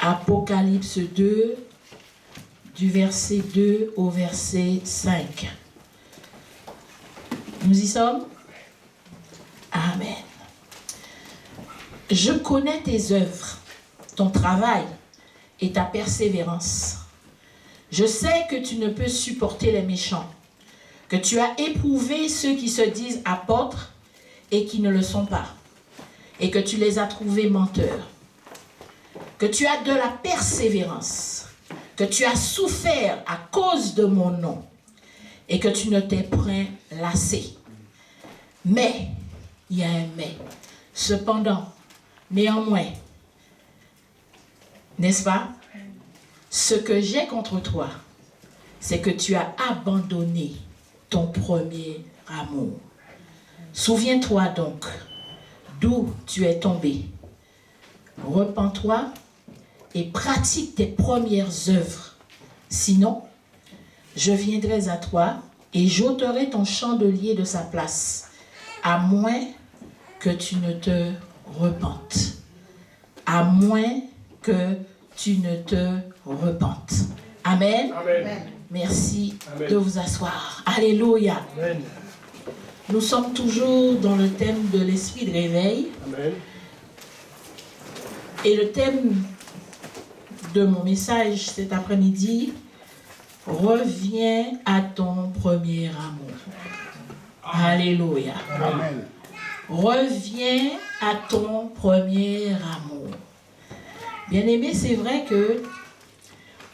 Apocalypse 2, du verset 2 au verset 5. Nous y sommes? Amen. Je connais tes œuvres, ton travail et ta persévérance. Je sais que tu ne peux supporter les méchants, que tu as éprouvé ceux qui se disent apôtres et qui ne le sont pas, et que tu les as trouvés menteurs, que tu as de la persévérance, que tu as souffert à cause de mon nom, et que tu ne t'es point lassé. Mais, il y a un mais, cependant, néanmoins, n'est-ce pas? Ce que j'ai contre toi, c'est que tu as abandonné ton premier amour. Souviens-toi donc d'où tu es tombé. Repens-toi et pratique tes premières œuvres. Sinon, je viendrai à toi et j'ôterai ton chandelier de sa place, à moins que tu ne te repentes. À moins que tu ne te repentes. Amen. Amen. Merci Amen. de vous asseoir. Alléluia. Amen. Nous sommes toujours dans le thème de l'esprit de réveil. Amen. Et le thème de mon message cet après-midi, reviens à ton premier amour. Alléluia. Amen. Reviens à ton premier amour. Bien-aimé, c'est vrai que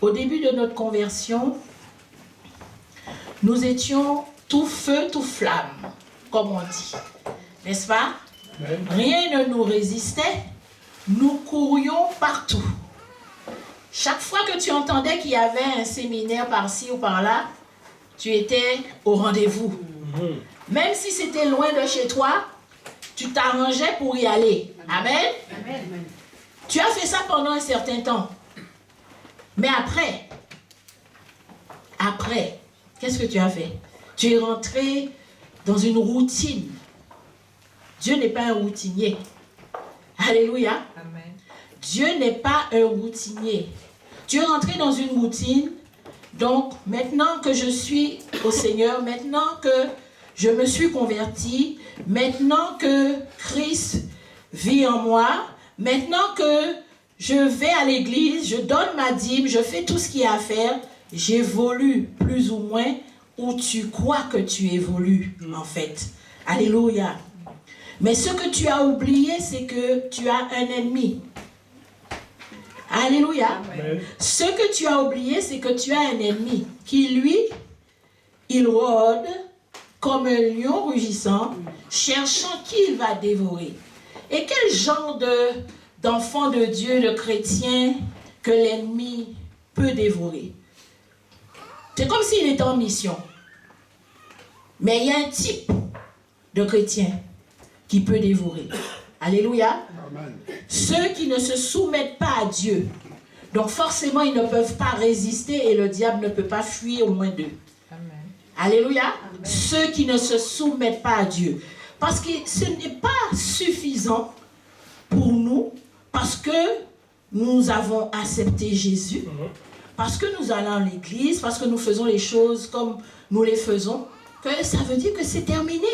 au début de notre conversion, nous étions tout feu, tout flamme, comme on dit. N'est-ce pas? Amen. Rien ne nous résistait. Nous courions partout. Chaque fois que tu entendais qu'il y avait un séminaire par-ci ou par-là, tu étais au rendez-vous. Même si c'était loin de chez toi, tu t'arrangeais pour y aller. Amen. Amen. Tu as fait ça pendant un certain temps. Mais après, qu'est-ce que tu as fait? Tu es rentré dans une routine. Dieu n'est pas un routinier. Alléluia. Amen. Dieu n'est pas un routinier. Tu es rentré dans une routine. Donc, maintenant que je suis au Seigneur, maintenant que je me suis converti, maintenant que Christ vit en moi, maintenant que je vais à l'église, je donne ma dîme, je fais tout ce qu'il y a à faire, j'évolue plus ou moins où tu crois que tu évolues, en fait. Alléluia. Mais ce que tu as oublié, c'est que tu as un ennemi. Alléluia. Amen. Ce que tu as oublié, c'est que tu as un ennemi qui, lui, il rôde comme un lion rugissant, cherchant qui il va dévorer. Et quel genre d'enfant de Dieu, de chrétien, que l'ennemi peut dévorer? C'est comme s'il était en mission. Mais il y a un type de chrétien qui peut dévorer. Alléluia. Amen. Ceux qui ne se soumettent pas à Dieu. Donc forcément, ils ne peuvent pas résister et le diable ne peut pas fuir loin d'eux. Amen. Alléluia. Amen. Ceux qui ne se soumettent pas à Dieu. Parce que ce n'est pas suffisant pour nous, parce que nous avons accepté Jésus, parce que nous allons à l'église, parce que nous faisons les choses comme nous les faisons, que ça veut dire que c'est terminé.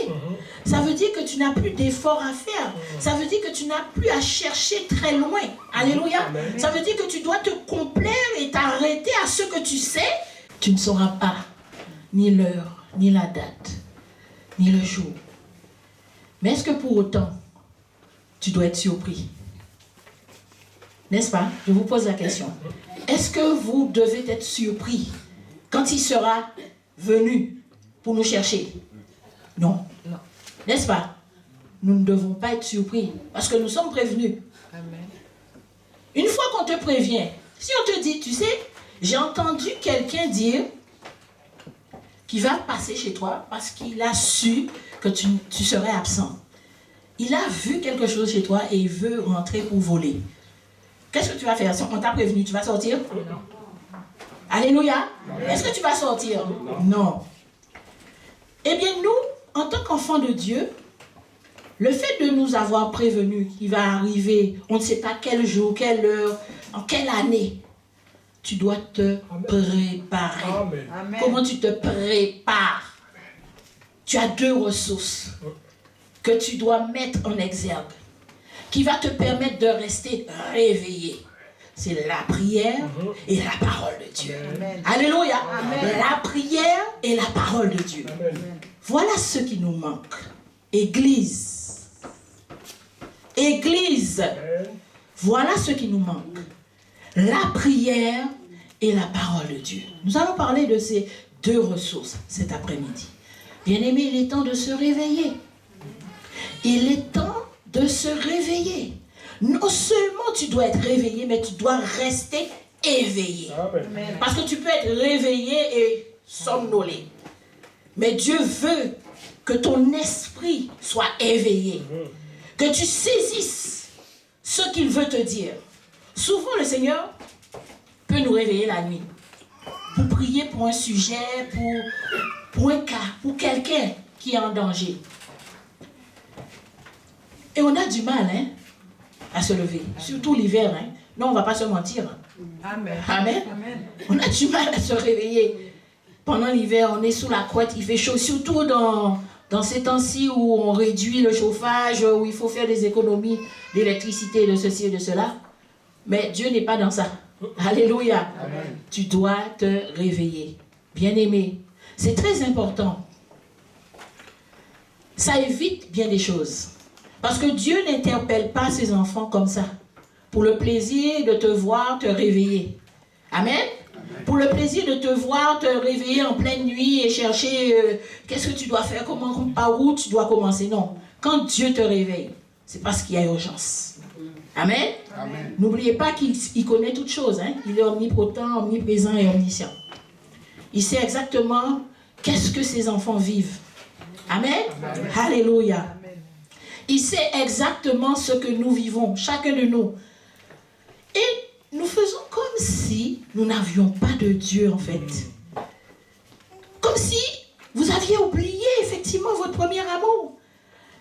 Ça veut dire que tu n'as plus d'efforts à faire. Ça veut dire que tu n'as plus à chercher très loin. Alléluia. Amen. Ça veut dire que tu dois te complaire et t'arrêter à ce que tu sais. Tu ne sauras pas ni l'heure, ni la date, ni le jour. Mais est-ce que pour autant, tu dois être surpris? N'est-ce pas? Je vous pose la question. Est-ce que vous devez être surpris quand il sera venu pour nous chercher? Non. Non. N'est-ce pas? Nous ne devons pas être surpris parce que nous sommes prévenus. Amen. Une fois qu'on te prévient, si on te dit, tu sais, j'ai entendu quelqu'un dire qu'il va passer chez toi parce qu'il a su que tu serais absent. Il a vu quelque chose chez toi et il veut rentrer pour voler. Qu'est-ce que tu vas faire? Si on t'a prévenu, tu vas sortir? Non. Alléluia. Est-ce que tu vas sortir? Non. Eh bien, nous, en tant qu'enfants de Dieu, Le fait de nous avoir prévenus qu'il va arriver, on ne sait pas quel jour, quelle heure, en quelle année, tu dois te préparer. Amen. Comment tu te prépares? Tu as 2 ressources que tu dois mettre en exergue, qui va te permettre de rester réveillé. C'est la prière et la parole de Dieu. Amen. Alléluia. Amen. La prière et la parole de Dieu. Amen. Voilà ce qui nous manque. Église. Église. Voilà ce qui nous manque. La prière et la parole de Dieu. Nous allons parler de ces 2 ressources cet après-midi. Bien-aimés, il est temps de se réveiller. Il est temps de se réveiller. Non seulement tu dois être réveillé, mais tu dois rester éveillé. Amen. Parce que tu peux être réveillé et somnolé. Mais Dieu veut que ton esprit soit éveillé. Que tu saisisses ce qu'il veut te dire. Souvent, le Seigneur peut nous réveiller la nuit. Pour prier pour un sujet, pour un cas, pour quelqu'un qui est en danger. Et on a du mal à se lever. Surtout l'hiver. Non, on ne va pas se mentir. Amen. Amen. Amen. On a du mal à se réveiller. Pendant l'hiver, on est sous la couette, il fait chaud. Surtout dans ces temps-ci où on réduit le chauffage, où il faut faire des économies d'électricité, de ceci et de cela. Mais Dieu n'est pas dans ça. Alléluia. Amen. Tu dois te réveiller. Bien-aimé, c'est très important. Ça évite bien des choses. Parce que Dieu n'interpelle pas ses enfants comme ça. Pour le plaisir de te voir te réveiller. Amen. Pour le plaisir de te voir te réveiller en pleine nuit et chercher qu'est-ce que tu dois faire, par où tu dois commencer. Non. Quand Dieu te réveille, c'est parce qu'il y a urgence. Amen. Amen. N'oubliez pas qu'il connaît toutes choses. Il est omnipotent, omniprésent et omniscient. Il sait exactement qu'est-ce que ses enfants vivent. Amen. Amen. Alléluia. Amen. Il sait exactement ce que nous vivons, chacun de nous. Et nous faisons comme si nous n'avions pas de Dieu, en fait. Comme si vous aviez oublié, effectivement, votre premier amour.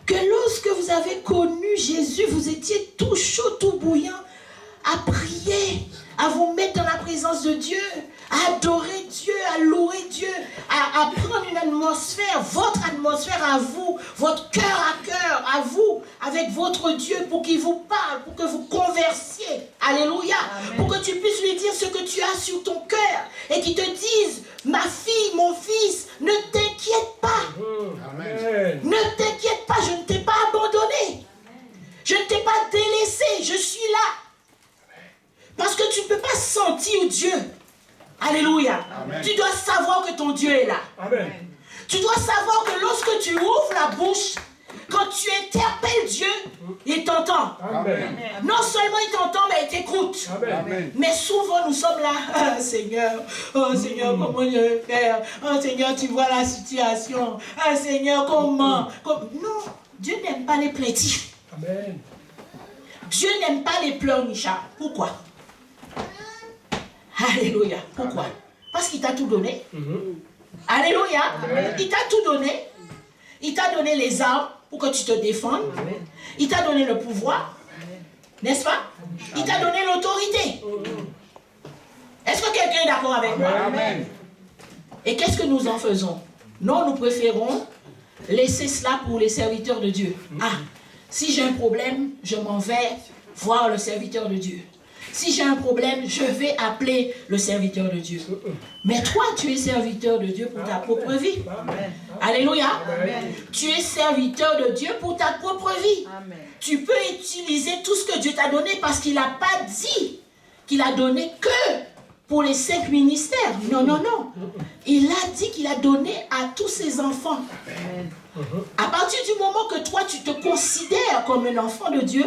Que lorsque vous avez connu Jésus, vous étiez tout chaud, tout bouillant, à prier, à vous mettre dans la présence de Dieu, à adorer Dieu, à louer Dieu, à prendre une atmosphère, votre atmosphère à vous, votre cœur à cœur, à vous, avec votre Dieu, pour qu'il vous parle, pour que vous conversiez. Alléluia. Amen. Pour que tu puisses lui dire ce que tu as sur ton cœur et qu'il te dise, ma fille, mon fils, ne t'inquiète pas. Amen. Ne t'inquiète pas, je ne t'ai pas abandonné. Je ne t'ai pas délaissé, je suis là. Parce que tu ne peux pas sentir Dieu. Alléluia. Amen. Tu dois savoir que ton Dieu est là. Amen. Tu dois savoir que lorsque tu ouvres la bouche, quand tu interpelles Dieu, il t'entend. Amen. Non seulement il t'entend, mais il t'écoute. Amen. Mais souvent nous sommes là, ah, Seigneur, oh Seigneur, comment je vais faire? Oh Seigneur, tu vois la situation. Ah Seigneur, comment? Non, Dieu n'aime pas les plaintifs. Amen. Dieu n'aime pas les pleurnichards. Pourquoi? Alléluia. Pourquoi? Parce qu'il t'a tout donné. Alléluia. Amen. Il t'a tout donné. Il t'a donné les armes pour que tu te défendes. Il t'a donné le pouvoir. N'est-ce pas? Il t'a donné l'autorité. Est-ce que quelqu'un est d'accord avec moi? Amen. Et qu'est-ce que nous en faisons? Non, nous préférons laisser cela pour les serviteurs de Dieu. Ah, si j'ai un problème, je m'en vais voir le serviteur de Dieu. Si j'ai un problème, je vais appeler le serviteur de Dieu. Mais toi, tu es serviteur de Dieu pour ta propre vie. Amen. Alléluia. Amen. Tu es serviteur de Dieu pour ta propre vie. Amen. Tu peux utiliser tout ce que Dieu t'a donné parce qu'il n'a pas dit qu'il a donné que pour les 5 ministères. Non, non, non. Il a dit qu'il a donné à tous ses enfants. Amen. À partir du moment que toi, tu te considères comme un enfant de Dieu,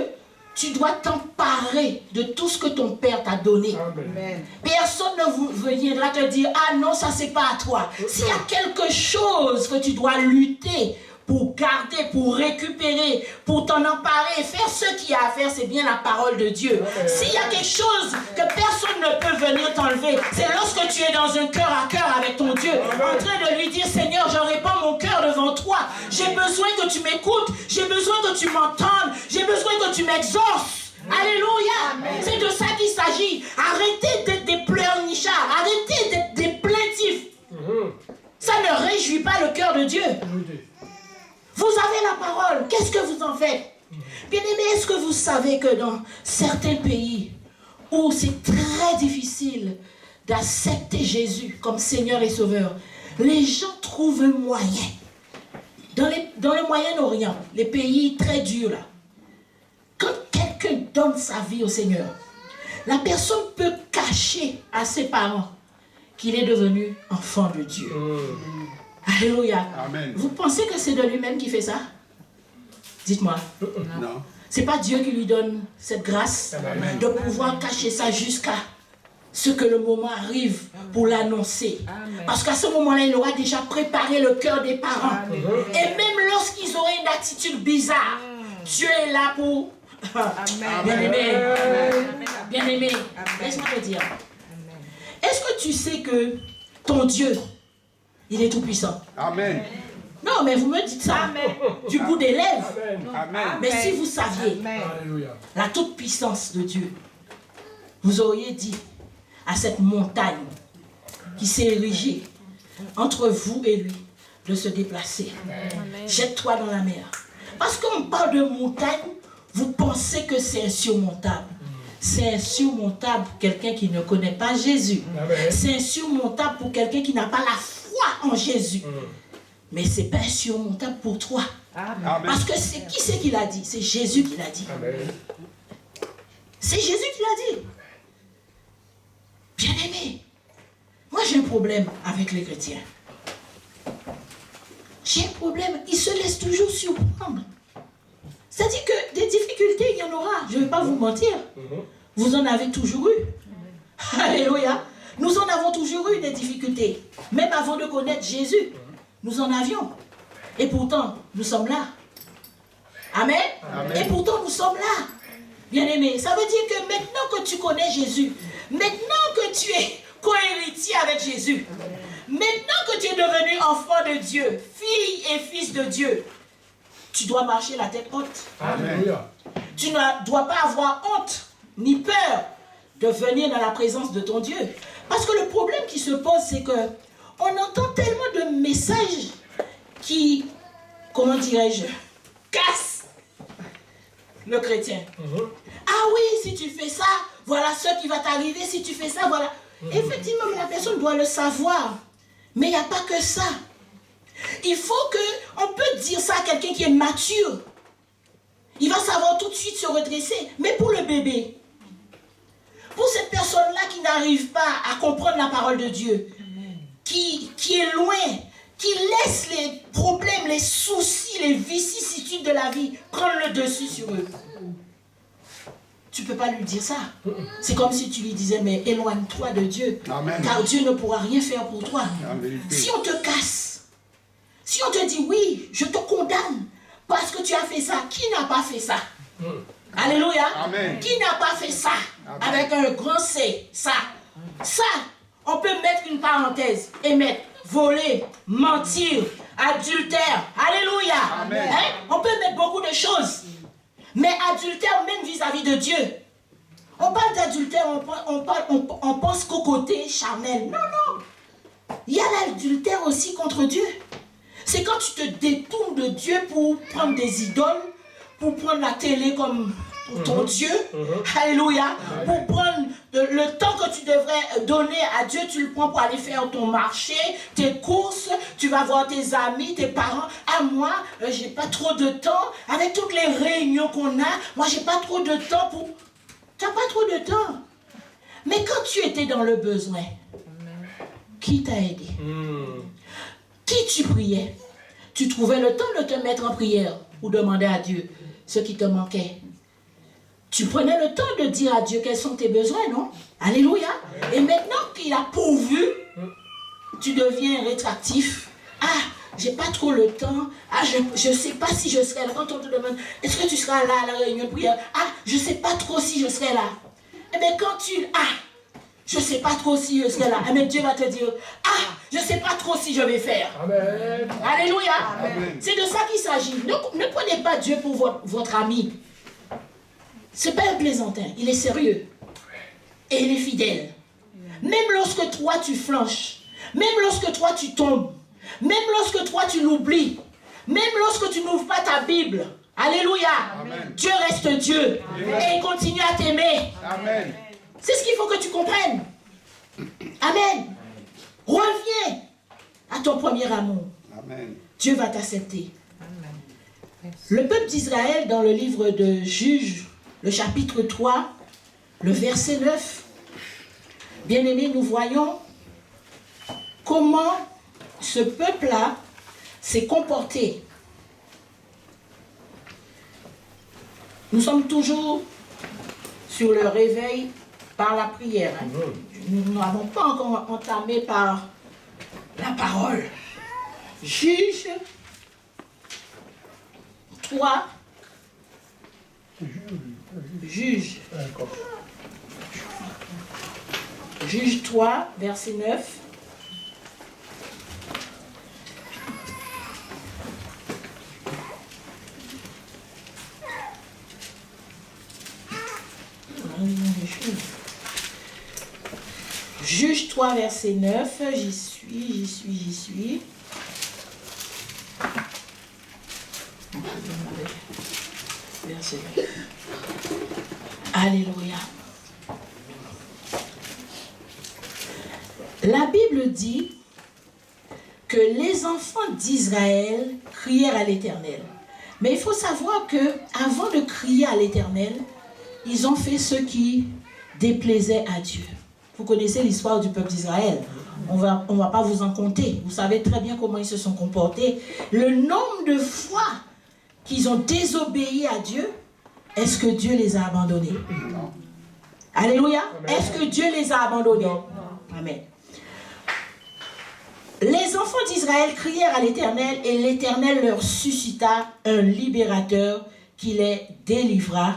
tu dois t'emparer de tout ce que ton Père t'a donné. Amen. Personne ne viendra te dire, ah non, ça c'est pas à toi. S'il y a quelque chose que tu dois lutter pour garder, pour récupérer, pour t'en emparer, faire ce qu'il y a à faire, c'est bien la parole de Dieu. S'il y a quelque chose que personne ne peut venir t'enlever. C'est lorsque tu es dans un cœur à cœur avec ton Dieu, en train de lui dire, Seigneur, je répands mon cœur devant toi. J'ai besoin que tu m'écoutes. J'ai besoin que tu m'entendes. J'ai besoin que tu m'exauces. Alléluia. C'est de ça qu'il s'agit. Arrêtez d'être des pleurnichards. Arrêtez d'être des plaintifs. Ça ne réjouit pas le cœur de Dieu. Vous avez la parole. Qu'est-ce que vous en faites? Bien-aimés, est-ce que vous savez que dans certains pays où c'est très difficile d'accepter Jésus comme Seigneur et Sauveur, les gens trouvent un moyen. Dans le Moyen-Orient, les pays très durs là, quand quelqu'un donne sa vie au Seigneur, la personne peut cacher à ses parents qu'il est devenu enfant de Dieu. Alléluia. Amen. Vous pensez que c'est de lui-même qui fait ça? Dites-moi. Non. C'est pas Dieu qui lui donne cette grâce Amen. de pouvoir cacher ça jusqu'à ce que le moment arrive pour l'annoncer. Parce qu'à ce moment-là, il aura déjà préparé le cœur des parents. Et même lorsqu'ils auraient une attitude bizarre, Dieu est là pour... Bien-aimé, bien-aimé, laisse-moi te dire. Est-ce que tu sais que ton Dieu, il est tout puissant? Amen. Non, mais vous me dites ça du bout des lèvres. Amen. Mais si vous saviez la toute puissance de Dieu, vous auriez dit à cette montagne qui s'est érigée entre vous et lui de se déplacer. Jette-toi dans la mer. Parce qu'on parle de montagne, vous pensez que c'est insurmontable. C'est insurmontable pour quelqu'un qui ne connaît pas Jésus. C'est insurmontable pour quelqu'un qui n'a pas la foi en Jésus. Mais ce n'est pas insurmontable pour toi. Amen. Parce que c'est qui c'est qui l'a dit? C'est Jésus qui l'a dit. C'est Jésus qui l'a dit. Bien-aimé, moi j'ai un problème avec les chrétiens. J'ai un problème, ils se laissent toujours surprendre. C'est-à-dire que des difficultés, il y en aura. Je ne vais pas vous mentir. Vous en avez toujours eu. Alléluia. Nous en avons toujours eu des difficultés. Même avant de connaître Jésus, nous en avions. Et pourtant, nous sommes là. Amen. Amen. Et pourtant, nous sommes là. Bien-aimé, ça veut dire que maintenant que tu connais Jésus, maintenant que tu es co-héritier avec Jésus, maintenant que tu es devenu enfant de Dieu, fille et fils de Dieu, tu dois marcher la tête haute. Amen. Tu ne dois pas avoir honte ni peur de venir dans la présence de ton Dieu. Parce que le problème qui se pose, c'est que on entend tellement de messages qui, comment dirais-je, cassent le chrétien. Ah oui, si tu fais ça, voilà ce qui va t'arriver. Si tu fais ça, voilà. Effectivement, la personne doit le savoir. Mais il n'y a pas que ça. Il faut que, on peut dire ça à quelqu'un qui est mature. Il va savoir tout de suite se redresser. Mais pour le bébé, pour cette personne-là qui n'arrive pas à comprendre la parole de Dieu, qui est loin, qui laisse les problèmes, les soucis, les vicissitudes de la vie prendre le dessus sur eux. Tu ne peux pas lui dire ça. C'est comme si tu lui disais, mais éloigne-toi de Dieu. Amen. Car Dieu ne pourra rien faire pour toi. Amen. Si on te casse, si on te dit, oui, je te condamne parce que tu as fait ça, qui n'a pas fait ça? Alléluia. Amen. Qui n'a pas fait ça? Amen. Avec un grand C, ça. Ça, on peut mettre une parenthèse et mettre voler, mentir, adultère. Alléluia. Amen. Hein? On peut mettre beaucoup de choses. Mais adultère même vis-à-vis de Dieu. On parle d'adultère, on pense qu'au côté charnel. Non, non. Il y a l'adultère aussi contre Dieu. C'est quand tu te détournes de Dieu pour prendre des idoles, pour prendre la télé comme pour ton Dieu. Alléluia. Pour prendre le temps que tu devrais donner à Dieu, tu le prends pour aller faire ton marché, tes courses, tu vas voir tes amis, tes parents. Ah, moi, j'ai pas trop de temps. Avec toutes les réunions qu'on a, moi, j'ai pas trop de temps pour... Tu n'as pas trop de temps. Mais quand tu étais dans le besoin, qui t'a aidé? Qui tu priais? Tu trouvais le temps de te mettre en prière ou demander à Dieu ce qui te manquait. Tu prenais le temps de dire à Dieu quels sont tes besoins, non? Alléluia. Et maintenant qu'il a pourvu, tu deviens rétractif. Ah, j'ai pas trop le temps. Ah, je sais pas si je serai là. Quand on te demande, est-ce que tu seras là à la réunion de prière? Ah, je sais pas trop si je serai là. Eh bien, quand tu... Ah, je ne sais pas trop si ce qu'elle a. Mais Dieu va te dire, ah, je ne sais pas trop si je vais faire. Amen. Alléluia. Amen. C'est de ça qu'il s'agit. Ne prenez pas Dieu pour votre ami. Ce n'est pas un plaisantin, il est sérieux. Et il est fidèle. Même lorsque toi tu flanches, même lorsque toi tu tombes, même lorsque toi tu l'oublies, même lorsque tu n'ouvres pas ta Bible, alléluia, Amen. Dieu reste Dieu. Amen. Et il continue à t'aimer. Amen. C'est ce qu'il faut que tu comprennes. Amen. Reviens à ton premier amour. Amen. Dieu va t'accepter. Le peuple d'Israël, dans le livre de Juges, le chapitre 3, le verset 9, bien-aimés, nous voyons comment ce peuple-là s'est comporté. Nous sommes toujours sur le réveil par la prière. Hein. Nous n'avons pas encore entamé par la parole. Juge 3. Juge. Juge 3, verset 9. Juge 3, verset 9. J'y suis. Verset 9. Alléluia. La Bible dit que les enfants d'Israël crièrent à l'Éternel. Mais il faut savoir que avant de crier à l'Éternel, ils ont fait ce qui déplaisait à Dieu. Vous connaissez l'histoire du peuple d'Israël. On va pas vous en compter. Vous savez très bien comment ils se sont comportés. Le nombre de fois qu'ils ont désobéi à Dieu, est-ce que Dieu les a abandonnés? Non. Alléluia. Amen. Est-ce que Dieu les a abandonnés? Non. Amen. Les enfants d'Israël crièrent à l'Éternel et l'Éternel leur suscita un libérateur qui les délivra,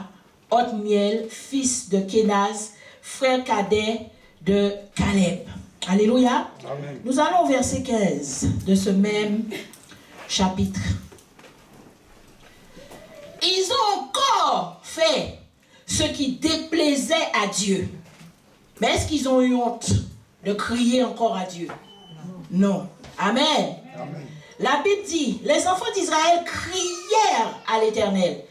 Othniel, fils de Kénaz, frère cadet de Caleb. Alléluia. Amen. Nous allons au verset 15 de ce même chapitre. Ils ont encore fait ce qui déplaisait à Dieu. Mais est-ce qu'ils ont eu honte de crier encore à Dieu? Non. Amen. Amen. La Bible dit, les enfants d'Israël crièrent à l'Éternel.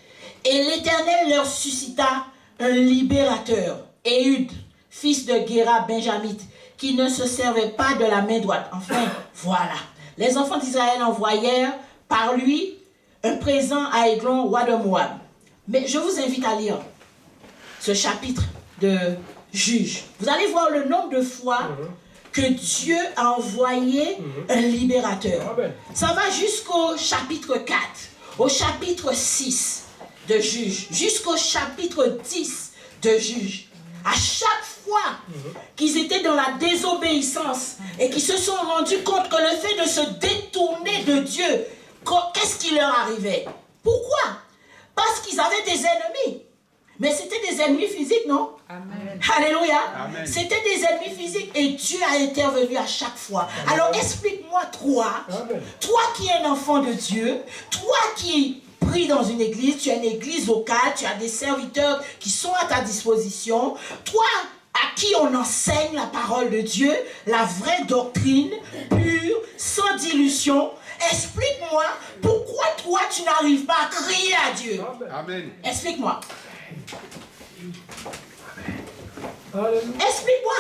Et l'Éternel leur suscita un libérateur, Éhud, fils de Guéra benjamite, qui ne se servait pas de la main droite. Enfin, voilà. Les enfants d'Israël envoyèrent par lui un présent à Églon, roi de Moab. Mais je vous invite à lire ce chapitre de Juges. Vous allez voir le nombre de fois que Dieu a envoyé un libérateur. Amen. Ça va jusqu'au chapitre 4, au chapitre 6 de Juges, jusqu'au chapitre 10 de Juges. À chaque fois qu'ils étaient dans la désobéissance et qu'ils se sont rendus compte que le fait de se détourner de Dieu, qu'est-ce qui leur arrivait? Pourquoi? Parce qu'ils avaient des ennemis. Mais c'était des ennemis physiques, non? Amen. Alléluia. Amen. C'était des ennemis physiques et Dieu a intervenu à chaque fois. Alors explique-moi, toi qui es un enfant de Dieu, toi qui pries dans une église, tu as une église locale, tu as des serviteurs qui sont à ta disposition, toi à qui on enseigne la parole de Dieu, la vraie doctrine, pure, sans dilution, explique-moi pourquoi toi tu n'arrives pas à crier à Dieu. Amen. Explique-moi. Alléluia. Explique-moi.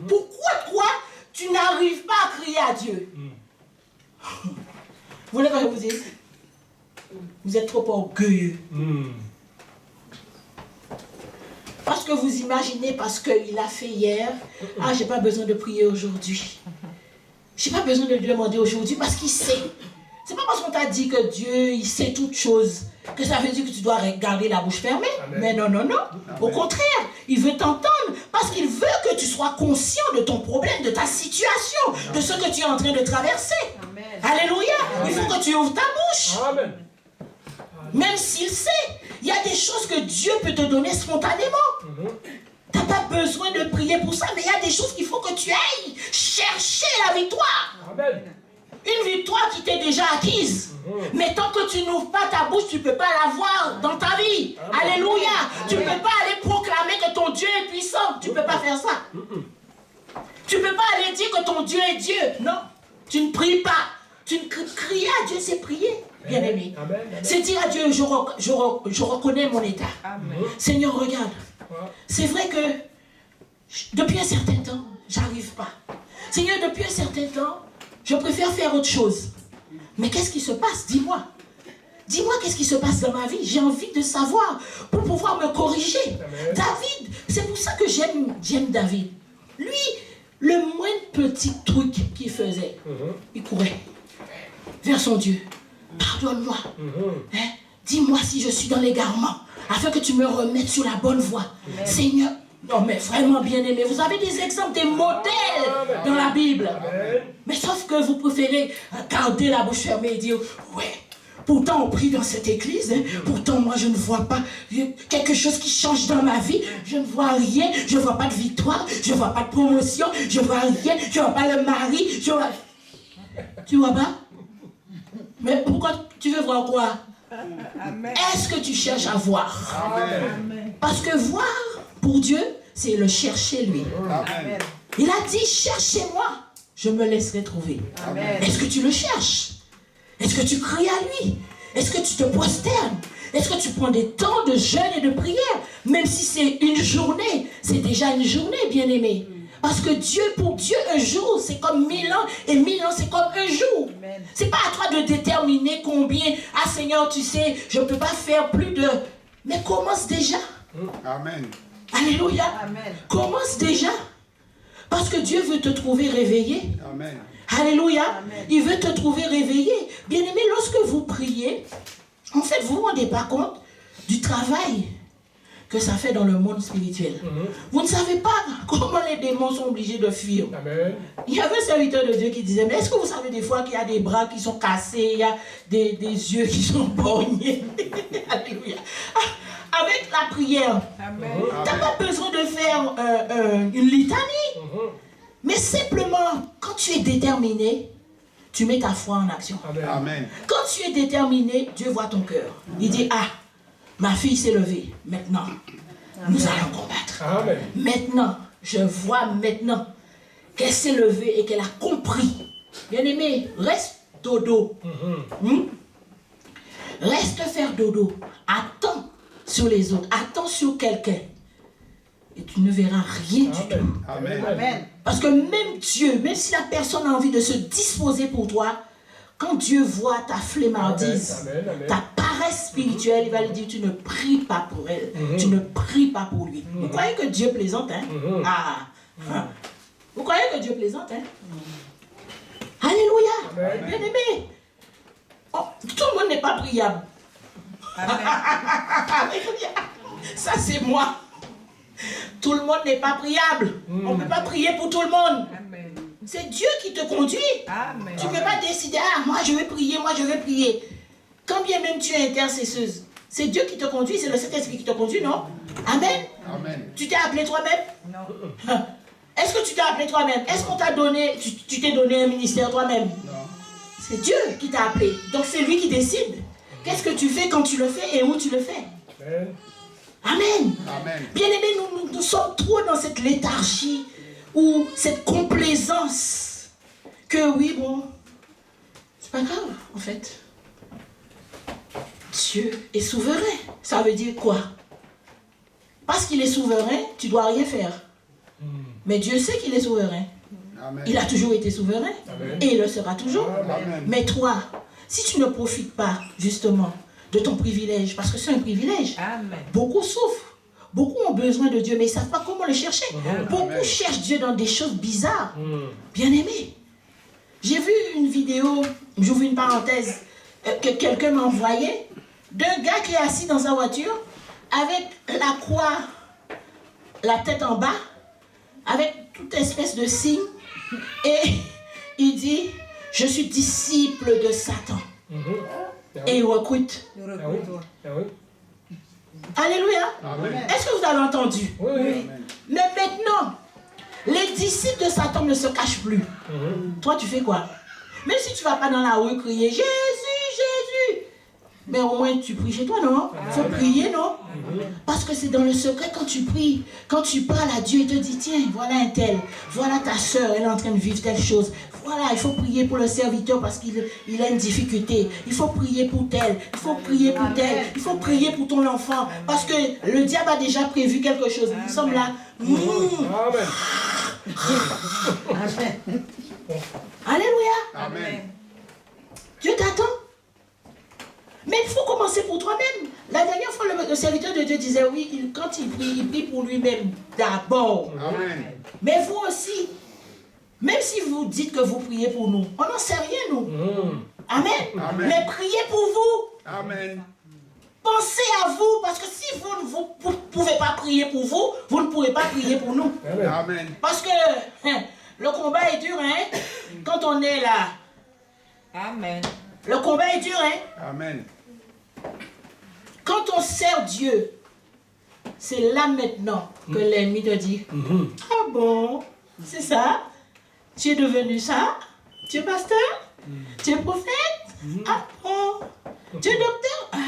Pourquoi toi, tu n'arrives pas à crier à Dieu? Vous voulez que je vous dise? Vous êtes trop orgueilleux. Parce que vous imaginez, parce qu'il a fait hier, ah, j'ai pas besoin de prier aujourd'hui. J'ai pas besoin de lui demander aujourd'hui parce qu'il sait. C'est pas parce qu'on t'a dit que Dieu, il sait toutes choses, que ça veut dire que tu dois garder la bouche fermée. Amen. Mais non, non, non. Amen. Au contraire, il veut t'entendre parce qu'il veut que tu sois conscient de ton problème, de ta situation, de ce que tu es en train de traverser. Amen. Alléluia. Il faut Amen. que tu ouvres ta bouche. Amen. Même s'il sait, il y a des choses que Dieu peut te donner spontanément. Tu n'as pas besoin de prier pour ça, mais il y a des choses qu'il faut que tu ailles chercher la victoire. Amen. Une victoire qui t'est déjà acquise. Mais tant que tu n'ouvres pas ta bouche, tu ne peux pas l'avoir dans ta vie. Alléluia. Tu ne peux pas aller proclamer que ton Dieu est puissant. Tu ne peux pas faire ça. Tu ne peux pas aller dire que ton Dieu est Dieu. Non. Tu ne pries pas. Tu ne cries à Dieu, c'est prier. Bien aimé. C'est dire à Dieu, je reconnais mon état. Amen. Seigneur, regarde. C'est vrai que depuis un certain temps, j'arrive pas. Seigneur, depuis un certain temps, je préfère faire autre chose. Mais qu'est-ce qui se passe? Dis-moi. Dis-moi qu'est-ce qui se passe dans ma vie. J'ai envie de savoir pour pouvoir me corriger. Amen. David, c'est pour ça que j'aime David. Lui, le moindre petit truc qu'il faisait, il courait vers son Dieu. Pardonne-moi. Hein? Dis-moi si je suis dans l'égarement, afin que tu me remettes sur la bonne voie. Amen. Seigneur, non mais vraiment bien aimé, vous avez des exemples, des modèles dans la Bible. Amen. Mais sauf que vous préférez garder la bouche fermée et dire, ouais, pourtant on prie dans cette église, hein, pourtant moi je ne vois pas quelque chose qui change dans ma vie, je ne vois rien, je ne vois pas de victoire, je ne vois pas de promotion, je ne vois rien, je ne vois pas le mari, je vois... Tu vois pas? Mais pourquoi tu veux voir quoi? Amen. Est-ce que tu cherches à voir? Amen. Parce que voir pour Dieu, c'est le chercher lui. Amen. Il a dit, cherchez-moi, je me laisserai trouver. Amen. Est-ce que tu le cherches? Est-ce que tu cries à lui? Est-ce que tu te prosternes? Est-ce que tu prends des temps de jeûne et de prière? Même si c'est une journée, c'est déjà une journée, bien-aimé. Parce que Dieu, pour Dieu, un jour, c'est comme 1000 ans, et 1000 ans, c'est comme un jour. C'est pas à toi de déterminer combien. Ah Seigneur, tu sais, je ne peux pas faire plus de... Mais commence déjà. Amen. Alléluia. Amen. Commence déjà. Parce que Dieu veut te trouver réveillé. Amen. Alléluia. Amen. Il veut te trouver réveillé. Bien-aimé, lorsque vous priez, en fait, vous ne vous rendez pas compte du travail que ça fait dans le monde spirituel. Vous ne savez pas comment les démons sont obligés de fuir. Amen. Il y avait un serviteur de Dieu qui disait, mais est-ce que vous savez des fois qu'il y a des bras qui sont cassés, il y a des yeux qui sont borgnés? Alléluia. Avec la prière, tu n'as pas besoin de faire une litanie. Mais simplement, quand tu es déterminé, tu mets ta foi en action. Amen. Quand tu es déterminé, Dieu voit ton cœur. Il dit, ah, ma fille s'est levée. Maintenant, nous allons combattre. Amen. Maintenant, je vois maintenant qu'elle s'est levée et qu'elle a compris. Bien-aimé, reste dodo. Reste faire dodo. Attends sur les autres. Attends sur quelqu'un. Et tu ne verras rien du tout. Amen. Amen. Parce que même Dieu, même si la personne a envie de se disposer pour toi, quand Dieu voit ta flemmardise, ta paresse spirituelle, il va lui dire, tu ne pries pas pour elle, tu ne pries pas pour lui. Vous croyez que Dieu plaisante, hein? Vous croyez que Dieu plaisante, hein? Alléluia. Bien aimé. Oh, tout le monde n'est pas priable. Ça c'est moi. Tout le monde n'est pas priable. On ne peut pas prier pour tout le monde. Amen. C'est Dieu qui te conduit. Amen. Tu ne peux pas décider, ah, moi je vais prier, moi je vais prier. Quand bien même tu es intercesseuse, c'est Dieu qui te conduit, c'est le Saint-Esprit qui te conduit, non? Amen. Amen. Tu t'es appelé toi-même? Non. Est-ce que tu t'es appelé toi-même? Est-ce qu'on t'a donné, tu t'es donné un ministère toi-même? Non. C'est Dieu qui t'a appelé. Donc c'est lui qui décide. Qu'est-ce que tu fais quand tu le fais et où tu le fais? Amen. Amen. Bien-aimés, nous sommes trop dans cette léthargie ou cette complaisance que oui, bon, c'est pas grave, en fait. Dieu est souverain. Ça veut dire quoi? Parce qu'il est souverain, tu dois rien faire. Mais Dieu sait qu'il est souverain. Amen. Il a toujours été souverain. Amen. Et il le sera toujours. Amen. Mais toi, si tu ne profites pas, justement, de ton privilège, parce que c'est un privilège, Amen. beaucoup souffrent. Beaucoup ont besoin de Dieu, mais ils ne savent pas comment le chercher. Beaucoup Amen. cherchent Dieu dans des choses bizarres. Bien-aimés, j'ai vu une vidéo, j'ouvre une parenthèse, que quelqu'un m'a envoyé, d'un gars qui est assis dans sa voiture, avec la croix, la tête en bas, avec toute espèce de signe, et il dit, je suis disciple de Satan. Et il recrute. Nous recrutons. Alléluia. Amen. Est-ce que vous avez entendu? Oui. Amen. Mais maintenant, les disciples de Satan ne se cachent plus. Toi, tu fais quoi? Même si tu ne vas pas dans la rue crier Jésus, Jésus. Mais au moins tu pries chez toi, non? Il faut prier, non? Parce que c'est dans le secret quand tu pries, quand tu parles à Dieu, il te dit, tiens, voilà un tel, voilà ta soeur, elle est en train de vivre telle chose. Voilà, il faut prier pour le serviteur parce qu'il a une difficulté. Il faut prier pour tel, il faut prier pour tel, il faut prier pour ton enfant. Parce que le diable a déjà prévu quelque chose. Nous sommes là. Amen. Alléluia. Amen. Dieu t'attend. Mais il faut commencer pour toi-même. La dernière fois, le serviteur de Dieu disait, oui, quand il prie pour lui-même d'abord. Amen. Mais vous aussi, même si vous dites que vous priez pour nous, on n'en sait rien, nous. Amen. Amen. Mais priez pour vous. Amen. Pensez à vous, parce que si vous ne pouvez pas prier pour vous, vous ne pourrez pas prier pour nous. Amen. Parce que le combat est dur, hein, quand on est là. Amen. Le combat est dur, hein. Amen. Quand on sert Dieu, c'est là maintenant que l'ennemi te dit, ah bon, c'est ça? Tu es devenu ça? Tu es pasteur? Tu es prophète? Ah bon? Tu es docteur? Ah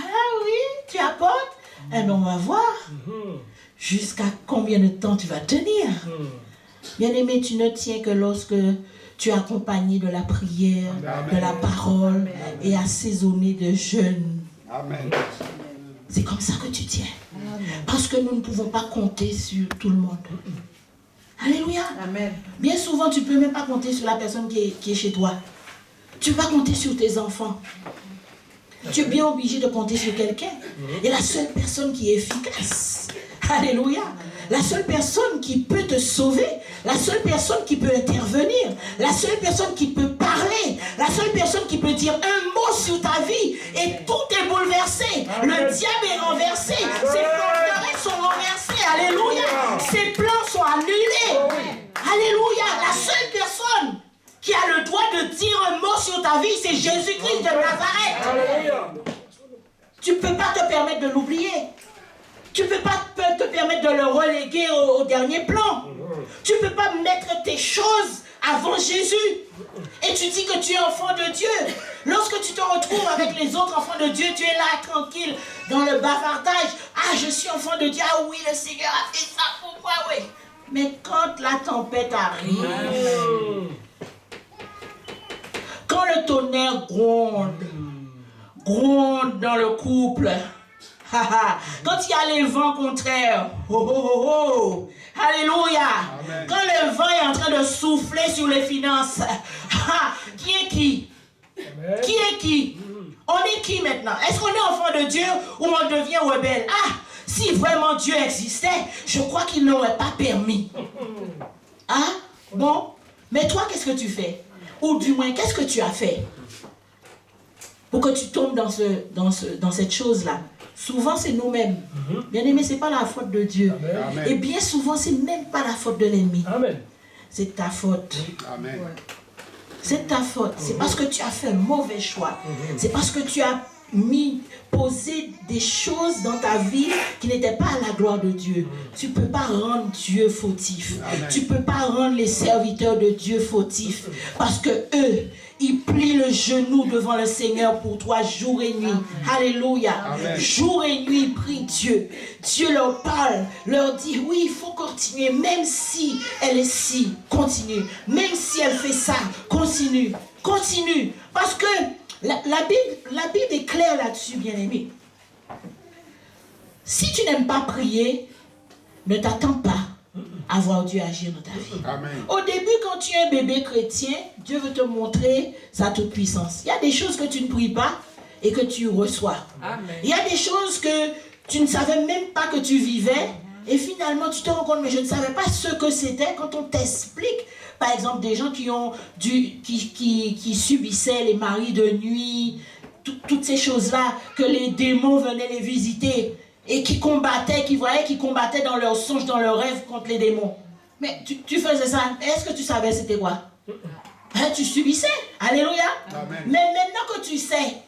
oui, tu apportes? Eh bien, on va voir. Jusqu'à combien de temps tu vas tenir? Bien-aimé, tu ne tiens que lorsque tu es accompagné de la prière, de la parole et assaisonné de jeûne. Amen. C'est comme ça que tu tiens. Parce que nous ne pouvons pas compter sur tout le monde. Alléluia. Amen. Bien souvent, tu ne peux même pas compter sur la personne qui est chez toi. Tu ne peux pas compter sur tes enfants. Tu es bien obligé de compter sur quelqu'un. Et la seule personne qui est efficace, alléluia, la seule personne qui peut te sauver, la seule personne qui peut intervenir, la seule personne qui peut parler, la seule personne qui peut dire un mot sur ta vie et tout est bouleversé. Le diable est renversé, ses forteresses sont renversées, alléluia, ses plans sont annulés. Alléluia, la seule personne qui a le droit de dire un mot sur ta vie, c'est Jésus-Christ de Nazareth. Tu ne peux pas te permettre de l'oublier. Tu ne peux pas te permettre de le reléguer au dernier plan. Tu ne peux pas mettre tes choses avant Jésus. Et tu dis que tu es enfant de Dieu. Lorsque tu te retrouves avec les autres enfants de Dieu, tu es là tranquille dans le bavardage. Ah, je suis enfant de Dieu. Ah oui, le Seigneur a fait ça pour moi, oui. Mais quand la tempête arrive, quand le tonnerre gronde dans le couple, quand il y a les vents contraires, alléluia, Amen. quand le vent est en train de souffler sur les finances, qui est qui? Amen. Qui est qui? On est qui maintenant? Est-ce qu'on est enfant de Dieu ou on devient rebelle? Ah, si vraiment Dieu existait, je crois qu'il n'aurait pas permis. Ah, bon, mais toi, qu'est-ce que tu fais? Ou du moins, qu'est-ce que tu as fait pour que tu tombes dans cette chose-là? Souvent, c'est nous-mêmes. Bien-aimé, ce n'est pas la faute de Dieu. Amen. Et bien souvent, ce n'est même pas la faute de l'ennemi. Amen. C'est ta faute. Amen. C'est ta faute. C'est parce que tu as fait un mauvais choix. C'est parce que tu as posé des choses dans ta vie qui n'étaient pas à la gloire de Dieu. Tu ne peux pas rendre Dieu fautif. Amen. Tu ne peux pas rendre les serviteurs de Dieu fautifs. Parce que eux, ils plient le genou devant le Seigneur pour toi jour et nuit. Alléluia. Amen. Jour et nuit, ils prient Dieu. Dieu leur parle, leur dit, oui, il faut continuer. Même si elle est si, continue. Même si elle fait ça, continue. Continue. Parce que la Bible est claire là-dessus, bien-aimé. Si tu n'aimes pas prier, ne t'attends pas à voir Dieu agir dans ta vie. Amen. Au début, quand tu es un bébé chrétien, Dieu veut te montrer sa toute-puissance. Il y a des choses que tu ne pries pas et que tu reçois. Amen. Il y a des choses que tu ne savais même pas que tu vivais et finalement tu te rends compte, mais je ne savais pas ce que c'était quand on t'explique. Par exemple, des gens qui subissaient les maris de nuit, toutes ces choses-là, que les démons venaient les visiter et qui combattaient, qui voyaient, qui combattaient dans leurs songes, dans leurs rêves contre les démons. Mais tu faisais ça, est-ce que tu savais c'était quoi? Hein, tu subissais, alléluia. Amen. Mais maintenant que tu sais,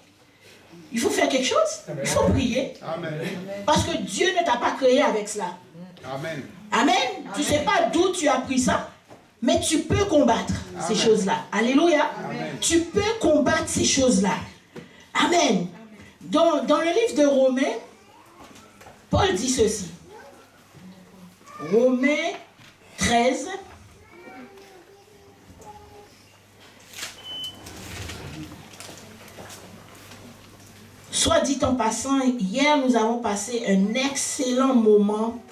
Il faut faire quelque chose. Il faut prier. Amen. Parce que Dieu ne t'a pas créé avec cela. Amen. Amen. Tu ne sais pas d'où tu as pris ça, mais tu peux combattre ces choses-là. Alléluia. Amen. Tu peux combattre ces choses-là. Amen. Dans le livre de Romains, Paul dit ceci. Romains 13. Soit dit en passant, hier nous avons passé un excellent moment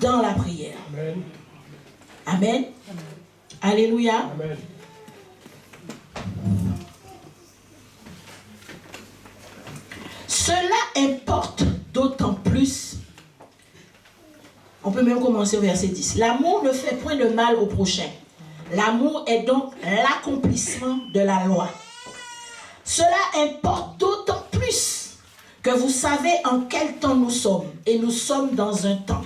dans la prière. Amen. Amen. Alléluia. Amen. Cela importe d'autant plus. On peut même commencer au verset 10. L'amour ne fait point de mal au prochain. L'amour est donc l'accomplissement de la loi. Cela importe d'autant plus que vous savez en quel temps nous sommes. Et nous sommes dans un temps.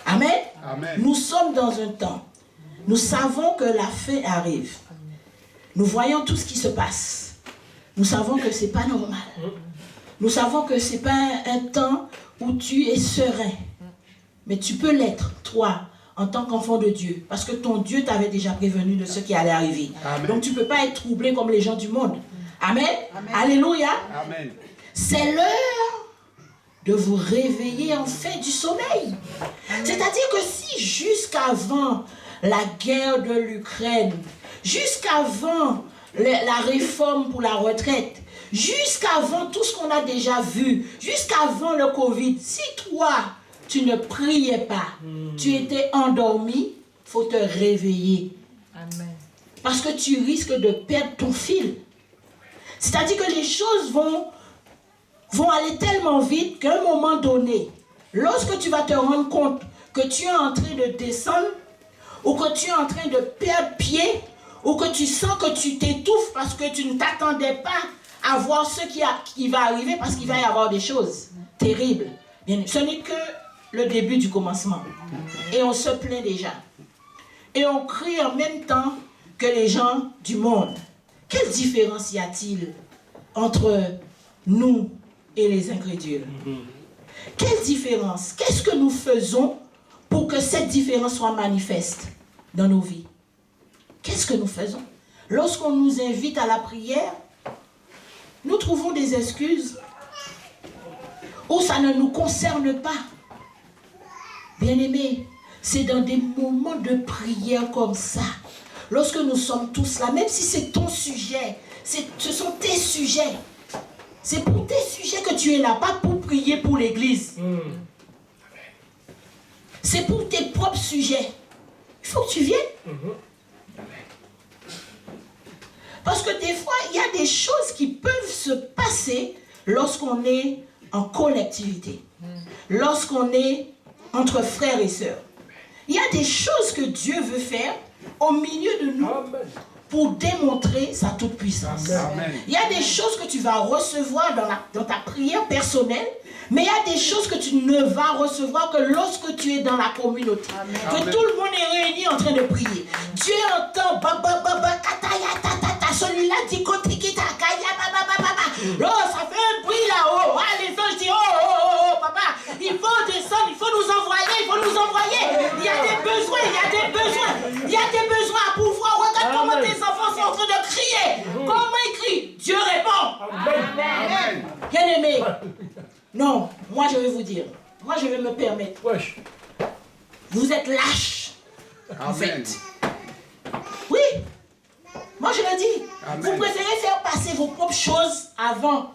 Amen. Amen. Nous sommes dans un temps. Nous savons que la fin arrive. Nous voyons tout ce qui se passe. Nous savons que ce n'est pas normal. Nous savons que ce n'est pas un temps où tu es serein. Mais tu peux l'être, toi, en tant qu'enfant de Dieu. Parce que ton Dieu t'avait déjà prévenu de ce qui allait arriver. Amen. Donc tu ne peux pas être troublé comme les gens du monde. Amen. Amen. Alléluia. Amen. C'est l'heure de vous réveiller enfin du sommeil. C'est-à-dire que si jusqu'avant la guerre de l'Ukraine, jusqu'avant la réforme pour la retraite, jusqu'avant tout ce qu'on a déjà vu, jusqu'avant le Covid, si toi, tu ne priais pas, tu étais endormi, il faut te réveiller. Amen. Parce que tu risques de perdre ton fil. C'est-à-dire que les choses vont aller tellement vite qu'à un moment donné, lorsque tu vas te rendre compte que tu es en train de descendre, ou que tu es en train de perdre pied, ou que tu sens que tu t'étouffes parce que tu ne t'attendais pas à voir ce qui va arriver, parce qu'il va y avoir des choses terribles. Bien, ce n'est que le début du commencement. Et on se plaint déjà. Et on crie en même temps que les gens du monde. Quelle différence y a-t-il entre nous et les incrédules? Quelle différence? Qu'est-ce que nous faisons pour que cette différence soit manifeste dans nos vies? Qu'est-ce que nous faisons? Lorsqu'on nous invite à la prière, nous trouvons des excuses où ça ne nous concerne pas. Bien-aimés, c'est dans des moments de prière comme ça, lorsque nous sommes tous là, même si c'est ton sujet, ce sont tes sujets. C'est pour tes sujets que tu es là, pas pour prier pour l'église. C'est pour tes propres sujets. Il faut que tu viennes. Parce que des fois, il y a des choses qui peuvent se passer lorsqu'on est en collectivité. Lorsqu'on est entre frères et sœurs. Il y a des choses que Dieu veut faire au milieu de nous pour démontrer sa toute-puissance. Il y a des choses que tu vas recevoir dans ta prière personnelle, mais il y a des choses que tu ne vas recevoir que lorsque tu es dans la communauté. Que tout le monde est réuni en train de prier. Dieu entend celui-là dit oh, ça fait un bruit là-haut. Ah, les anges disent oh, papa, il faut descendre, il faut nous envoyer. Il y a des besoins, il y a des besoins à pouvoir. Regarde comment tes enfants sont en train de crier. Comment ils crient? Dieu répond. Amen. Bien-aimé, non, moi je vais vous dire, moi je vais me permettre. Vous êtes lâches. En fait. Oui. Moi je le dis. Amen. Vous préférez faire passer vos propres choses avant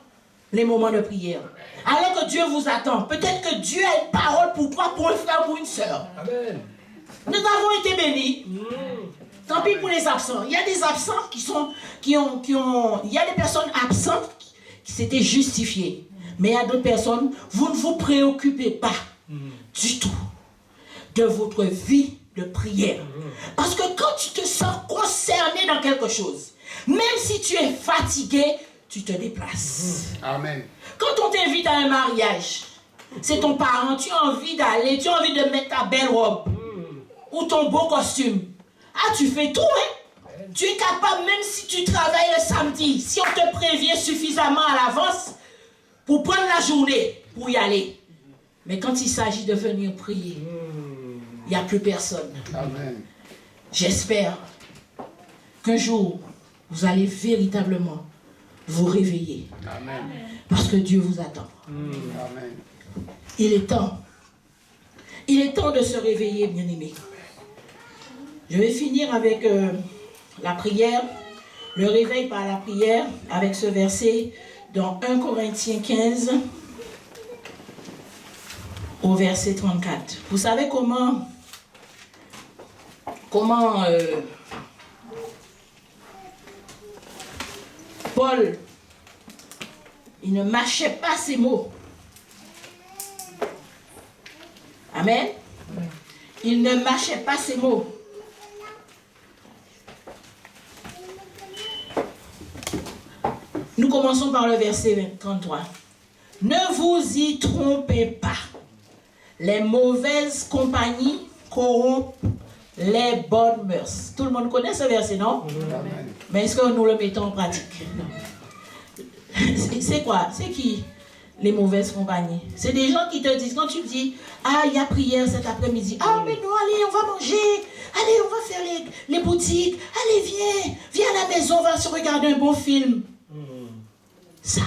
les moments de prière. Alors que Dieu vous attend. Peut-être que Dieu a une parole pour toi, pour un frère, pour une sœur. Amen. Nous avons été bénis. Tant pis pour les absents. Il y a des absents il y a des personnes absentes qui s'étaient justifiées. Mais il y a d'autres personnes, vous ne vous préoccupez pas du tout de votre vie de prière. Parce que quand tu te sens concerné dans quelque chose, même si tu es fatigué, tu te déplaces. Amen. Quand on t'invite à un mariage, c'est ton parent, tu as envie d'aller, tu as envie de mettre ta belle robe ou ton beau costume. Ah, tu fais tout, hein? Tu es capable, même si tu travailles le samedi, si on te prévient suffisamment à l'avance pour prendre la journée, pour y aller. Mais quand il s'agit de venir prier, il n'y a plus personne. Amen. J'espère qu'un jour, vous allez véritablement vous réveiller. Amen. Parce que Dieu vous attend. Amen. Il est temps. Il est temps de se réveiller, bien-aimés. Je vais finir avec la prière, le réveil par la prière, avec ce verset dans 1 Corinthiens 15, au verset 34. Vous savez comment Paul, il ne mâchait pas ses mots. Amen. Il ne mâchait pas ses mots. Nous commençons par le verset 33. Ne vous y trompez pas. Les mauvaises compagnies corrompent les bonnes mœurs. Tout le monde connaît ce verset, non? Amen. Mais est-ce que nous le mettons en pratique? Non. C'est quoi? C'est qui les mauvaises compagnies? C'est des gens qui te disent, quand tu dis, ah, il y a prière cet après-midi. Ah, mais non, allez, on va manger. Allez, on va faire les boutiques. Allez, viens à la maison, on va se regarder un bon film. Ça,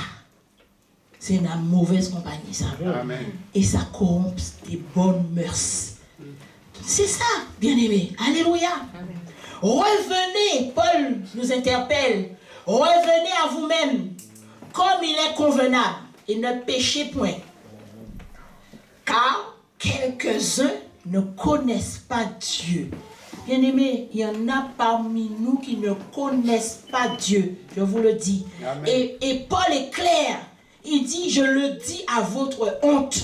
c'est la mauvaise compagnie, ça. Amen. Et ça corrompt des bonnes mœurs. C'est ça, bien-aimé. Alléluia. Revenez, Paul nous interpelle. Revenez à vous-même, comme il est convenable, et ne péchez point. Car quelques-uns ne connaissent pas Dieu. Bien-aimés, il y en a parmi nous qui ne connaissent pas Dieu, je vous le dis. Amen. Et Paul est clair, il dit, je le dis à votre honte.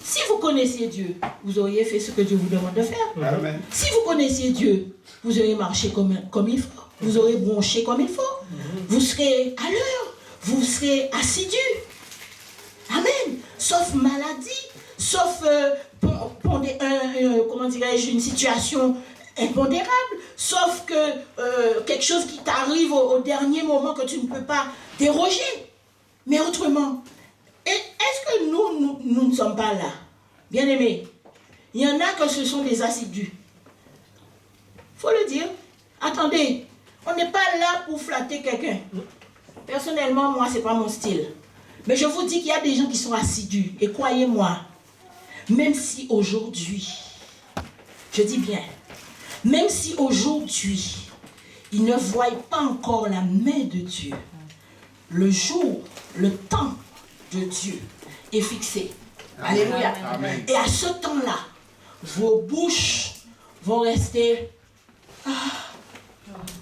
Si vous connaissiez Dieu, vous auriez fait ce que Dieu vous demande de faire. Amen. Si vous connaissiez Dieu, vous auriez marché comme il faut, vous aurez bronché comme il faut, vous serez à l'heure, vous serez assidu. Amen. Sauf maladie, sauf comment dirais-je, une situation impondérable, sauf que quelque chose qui t'arrive au dernier moment que tu ne peux pas déroger. Mais autrement, est-ce que nous ne sommes pas là? Bien aimés, il y en a que ce sont des assidus. Il faut le dire. Attendez, on n'est pas là pour flatter quelqu'un. Personnellement, moi, ce n'est pas mon style. Mais je vous dis qu'il y a des gens qui sont assidus. Et croyez-moi, même si aujourd'hui, je dis bien, même si aujourd'hui, ils ne voient pas encore la main de Dieu, le jour, le temps de Dieu est fixé. Amen. Alléluia. Amen. Et à ce temps-là, vos bouches vont rester...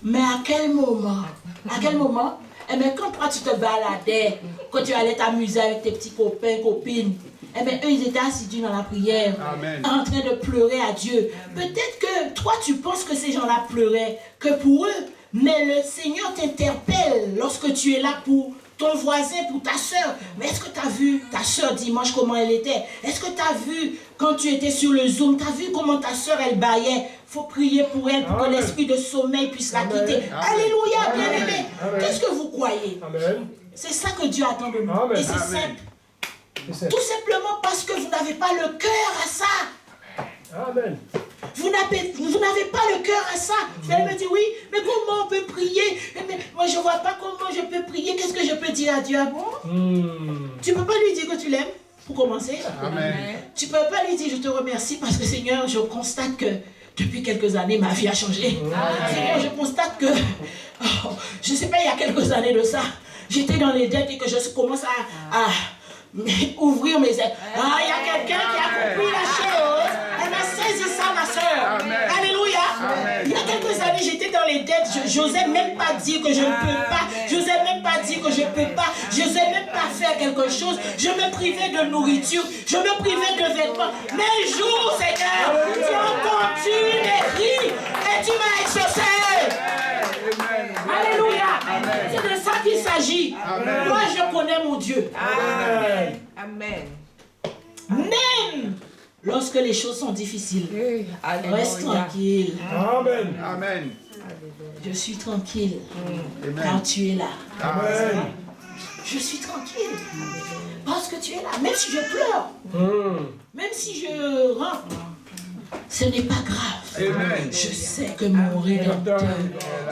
Mais à quel moment? À quel moment? Eh bien, quand toi tu te baladais, quand tu allais t'amuser avec tes petits copains, copines, eh bien, eux, ils étaient assidus dans la prière, Amen. en train de pleurer à Dieu. Peut-être que toi, tu penses que ces gens-là pleuraient que pour eux, mais le Seigneur t'interpelle lorsque tu es là pour ton voisin, pour ta soeur. Mais est-ce que tu as vu ta soeur dimanche, comment elle était? Est-ce que tu as vu, quand tu étais sur le Zoom, tu as vu comment ta soeur, elle baillait? Il faut prier pour elle, pour que Amen. l'esprit de sommeil puisse la Amen. quitter. Amen. Alléluia, Amen. bien-aimé. Amen. Qu'est-ce que vous croyez? Amen. C'est ça que Dieu attend de nous. Amen. Et c'est Amen. simple. C'est Tout simplement parce que vous n'avez pas le cœur à ça. Amen. Vous n'avez pas le cœur à ça. Vous allez me dire, oui, mais comment on peut prier? Mais moi, je ne vois pas comment je peux prier. Qu'est-ce que je peux dire à Dieu? Ah bon? Tu ne peux pas lui dire que tu l'aimes, pour commencer. Amen. Tu ne peux pas lui dire, je te remercie parce que Seigneur, je constate que depuis quelques années, ma vie a changé. Seigneur, je constate que, je ne sais pas, il y a quelques années de ça, j'étais dans les dettes et que je commence à ouvrir mes ailes. Ah, il y a quelqu'un qui a compris la chose. Elle a saisi ça, ma soeur. Amen. Alléluia. Amen. Il y a quelques années, j'étais dans les dettes. Je n'osais même pas dire que je ne peux pas. Je n'osais même pas dire que je ne peux pas. Je n'osais même pas faire quelque chose. Je me privais de nourriture. Je me privais de vêtements. Mais un jour, Seigneur, tu as entendu mes cris et tu m'as exaucé. Alléluia. C'est de ça qu'il s'agit. Amen. Moi, je connais mon Dieu. Amen. Amen. Même lorsque les choses sont difficiles. Alléluia. Reste tranquille. Amen. Amen. Je suis tranquille, car Amen. tu es là. Amen. Je suis tranquille, parce que tu es là. Même si je pleure, même si je rentre, ce n'est pas grave. Amen. Je sais que mon Rédempteur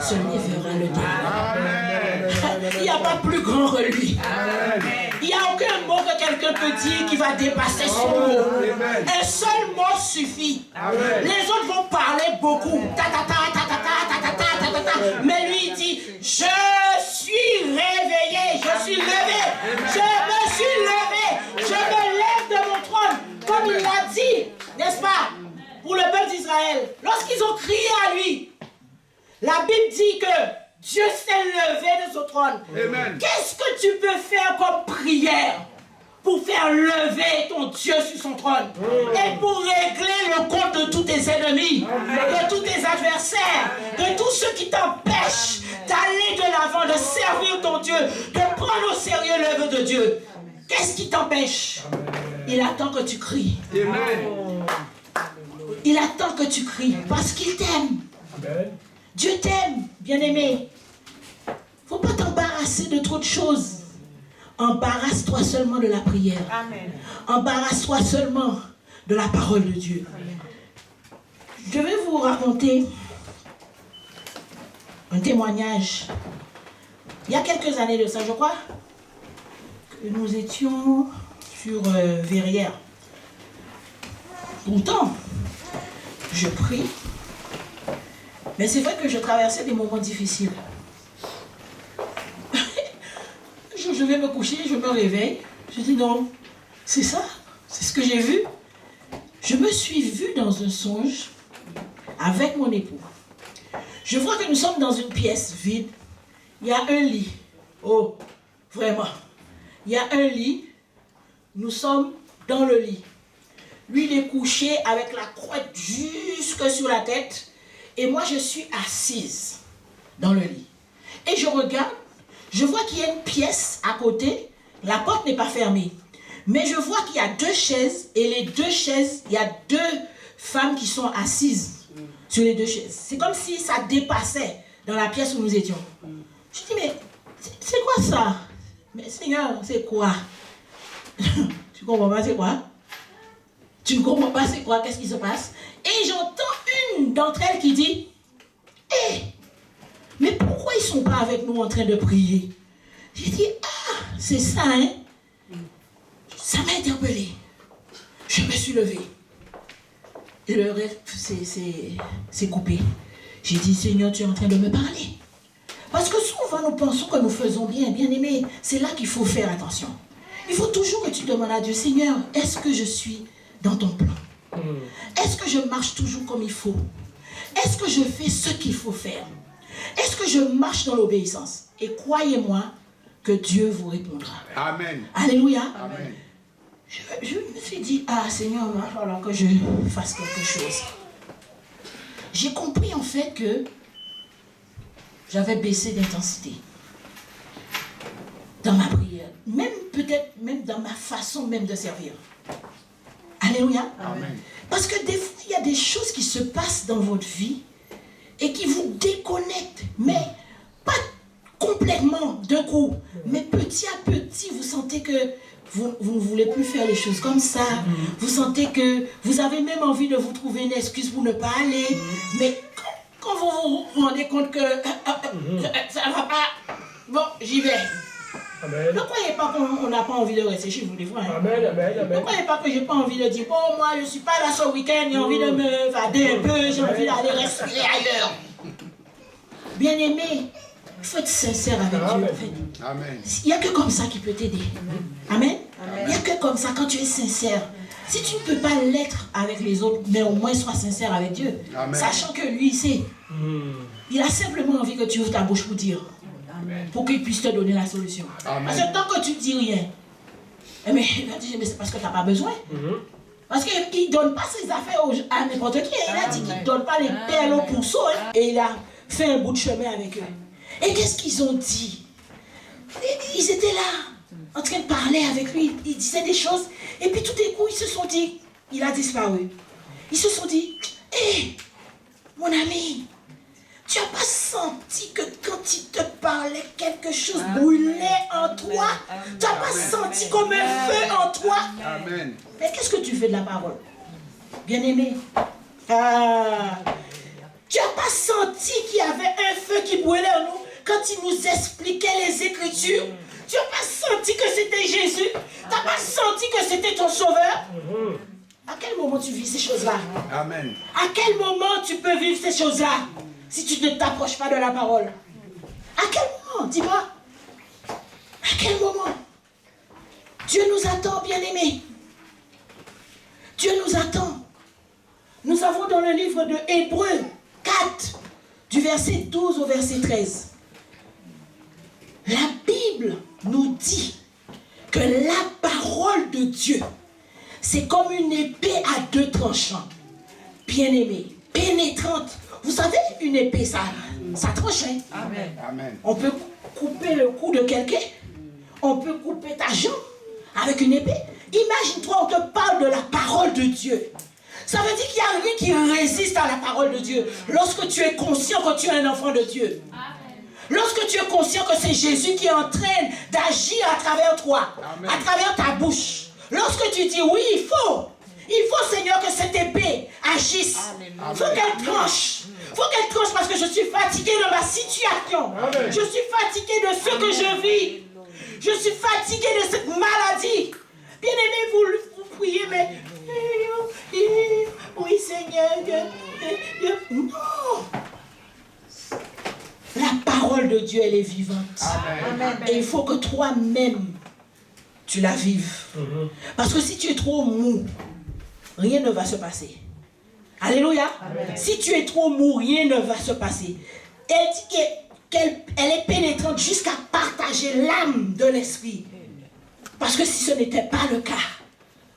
se lèvera le dernier. Amen. Il n'y a pas plus grand que lui. Amen. Il n'y a aucun mot que quelqu'un peut dire qui va dépasser son mot. Amen. Un seul mot suffit. Amen. Les autres vont parler beaucoup. Ta, ta, ta, ta, ta, ta, ta, ta, ta, ta, ta. Mais lui, il dit, je suis réveillé, je suis levé, je me suis levé, je me lève de mon trône. Comme il l'a dit, n'est-ce pas, pour le peuple d'Israël. Lorsqu'ils ont crié à lui, la Bible dit que Dieu s'est levé de son trône. Amen. Qu'est-ce que tu peux faire comme prière pour faire lever ton Dieu sur son trône et pour régler le compte de tous tes ennemis, de tous tes adversaires, de tous ceux qui t'empêchent d'aller de l'avant, de servir ton Dieu, de prendre au sérieux l'œuvre de Dieu? Qu'est-ce qui t'empêche? Il attend que tu cries. Amen. Il attend que tu cries parce qu'il t'aime. Amen. Dieu t'aime, bien-aimé. Faut pas t'embarrasser de trop de choses. Embarrasse-toi seulement de la prière. Amen. Embarrasse-toi seulement de la parole de Dieu. Je vais vous raconter un témoignage. Il y a quelques années de ça, je crois, que nous étions sur Verrières. Pourtant, je prie, mais c'est vrai que je traversais des moments difficiles. Je vais me coucher, je me réveille. Je dis non, c'est ça, c'est ce que j'ai vu. Je me suis vue dans un songe avec mon époux. Je vois que nous sommes dans une pièce vide. Il y a un lit. Oh, vraiment. Il y a un lit. Nous sommes dans le lit. Lui, il est couché avec la couette jusque sur la tête. Et moi, je suis assise dans le lit. Et je regarde. Je vois qu'il y a une pièce à côté. La porte n'est pas fermée. Mais je vois qu'il y a 2 chaises. Et les 2 chaises, il y a 2 femmes qui sont assises sur les 2 chaises. C'est comme si ça dépassait dans la pièce où nous étions. Je dis, mais c'est quoi ça? Mais Seigneur, c'est quoi? Tu comprends pas, c'est quoi? Tu ne comprends pas, c'est quoi? Qu'est-ce qui se passe? Et j'entends une d'entre elles qui dit, hé! Mais pourquoi ils ne sont pas avec nous en train de prier? J'ai dit, ah, c'est ça, hein? Ça m'a interpellé. Je me suis levée. Et le rêve c'est coupé. J'ai dit, Seigneur, tu es en train de me parler. Parce que souvent, nous pensons que nous faisons bien, bien aimé. C'est là qu'il faut faire attention. Il faut toujours que tu demandes à Dieu, Seigneur, est-ce que je suis dans ton plan? Est-ce que je marche toujours comme il faut? Est-ce que je fais ce qu'il faut faire? Est-ce que je marche dans l'obéissance? Et croyez-moi que Dieu vous répondra. Amen. Alléluia. Amen. Je me suis dit, ah Seigneur, il va falloir que je fasse quelque chose. J'ai compris en fait que j'avais baissé d'intensité dans ma prière. Même peut-être, même dans ma façon même de servir. Alléluia. Amen. Parce que des fois, il y a des choses qui se passent dans votre vie et qui vous déconnectent, mais pas complètement d'un coup. Mais petit à petit, vous sentez que vous ne voulez plus faire les choses comme ça. Vous sentez que vous avez même envie de vous trouver une excuse pour ne pas aller. Mais quand vous vous rendez compte que ça ne va pas, bon, j'y vais. Amen. Ne croyez pas qu'on n'a pas envie de rester chez vous des fois. Hein. Amen. Amen. Ne Amen. croyez pas que j'ai pas envie de dire, bon, moi je ne suis pas là ce week-end, j'ai envie de me vader un peu, j'ai envie d'aller respirer ailleurs. Bien aimé, il faut être sincère avec Dieu. En fait. Amen. Il n'y a que comme ça qui peut t'aider. Amen. Il n'y a que comme ça quand tu es sincère. Si tu ne peux pas l'être avec les autres, mais au moins sois sincère avec Dieu. Amen. Sachant que lui, il sait. Il a simplement envie que tu ouvres ta bouche pour dire. Pour qu'il puisse te donner la solution. Amen. Parce que tant que tu ne dis rien, mais il va dire, mais c'est parce que tu n'as pas besoin. Parce qu'il ne donne pas ses affaires à n'importe qui. Il a dit qu'il ne donne pas les perles aux pourceaux. Hein. Et il a fait un bout de chemin avec eux. Et qu'est-ce qu'ils ont dit? Ils étaient là, en train de parler avec lui. Ils disaient des choses. Et puis tout d'un coup, ils se sont dit, il a disparu. Ils se sont dit, hé, mon ami, tu n'as pas senti que quand il te parlait, quelque chose brûlait en toi? Tu n'as pas senti comme un feu en toi? Amen. Mais qu'est-ce que tu fais de la parole? Bien-aimé. Ah, tu n'as pas senti qu'il y avait un feu qui brûlait en nous quand il nous expliquait les Écritures? Tu n'as pas senti que c'était Jésus? Tu n'as pas senti que c'était ton sauveur? À quel moment tu vis ces choses-là? Amen. À quel moment tu peux vivre ces choses-là si tu ne t'approches pas de la parole? À quel moment? Dis-moi. À quel moment? Dieu nous attend, bien-aimés. Dieu nous attend. Nous avons dans le livre de Hébreux 4, du verset 12 au verset 13. La Bible nous dit que la parole de Dieu, c'est comme une épée à deux tranchants. Bien-aimée, pénétrante. Vous savez, une épée, ça tranche. Hein? Amen. Amen. On peut couper le cou de quelqu'un. On peut couper ta jambe avec une épée. Imagine-toi, on te parle de la parole de Dieu. Ça veut dire qu'il n'y a rien qui résiste à la parole de Dieu. Lorsque tu es conscient que tu es un enfant de Dieu. Lorsque tu es conscient que c'est Jésus qui est en train d'agir à travers toi, Amen. à travers ta bouche. Lorsque tu dis oui, il faut, Seigneur, que cette épée agisse. Il faut qu'elle tranche. Il faut qu'elle tranche parce que je suis fatigué de ma situation. Amen. Je suis fatigué de ce que je vis. Je suis fatigué de cette maladie. Bien-aimé, vous priez, mais... Oui, Seigneur. Non. La parole de Dieu, elle est vivante. Amen. Et il faut que toi-même, tu la vives. Parce que si tu es trop mou, rien ne va se passer. Alléluia. Amen. Si tu es trop mou, rien ne va se passer. Elle dit qu'elle est pénétrante jusqu'à partager l'âme de l'esprit. Parce que si ce n'était pas le cas,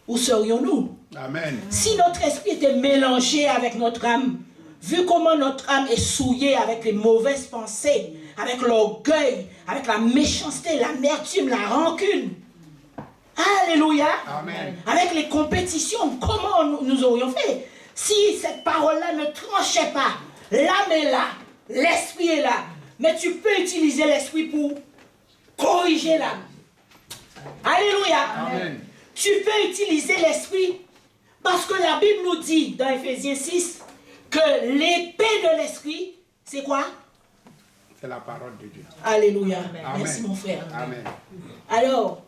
où serions-nous? Amen. Si notre esprit était mélangé avec notre âme, vu comment notre âme est souillée avec les mauvaises pensées, avec l'orgueil, avec la méchanceté, l'amertume, la rancune. Alléluia. Amen. Avec les compétitions, comment nous aurions fait? Si cette parole-là ne tranchait pas, l'âme est là, l'esprit est là, mais tu peux utiliser l'esprit pour corriger l'âme. Alléluia. Amen. Tu peux utiliser l'esprit parce que la Bible nous dit dans Ephésiens 6 que l'épée de l'esprit, c'est quoi? C'est la parole de Dieu. Alléluia. Amen. Merci mon frère. Amen. Alors,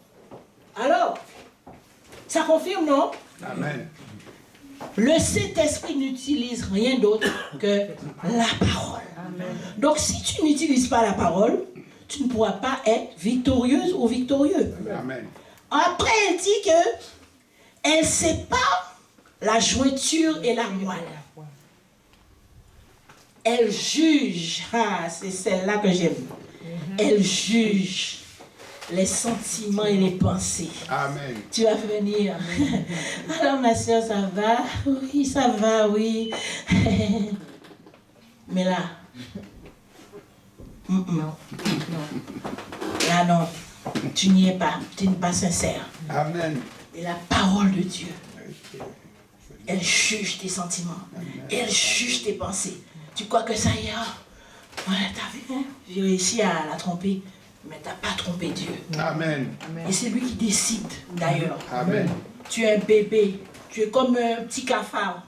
ça confirme, non? Amen. Le Saint-Esprit n'utilise rien d'autre que la parole. Donc si tu n'utilises pas la parole, tu ne pourras pas être victorieuse ou victorieux. Amen. Après, elle dit que elle sépare la jointure et la moelle. Elle juge. Ah, c'est celle-là que j'aime. Elle juge les sentiments et les pensées. Amen. Tu vas venir. Alors, ma soeur, ça va? Oui, ça va, oui. Mais là, là, non. Tu n'y es pas. Tu n'es pas sincère. Amen. Et la parole de Dieu, elle juge tes sentiments. Elle juge tes pensées. Tu crois que ça ira? Voilà, t'as vu, hein? J'ai réussi à la tromper. Mais tu n'as pas trompé Dieu. Amen. Et c'est lui qui décide, d'ailleurs. Amen. Tu es un bébé. Tu es comme un petit cafard.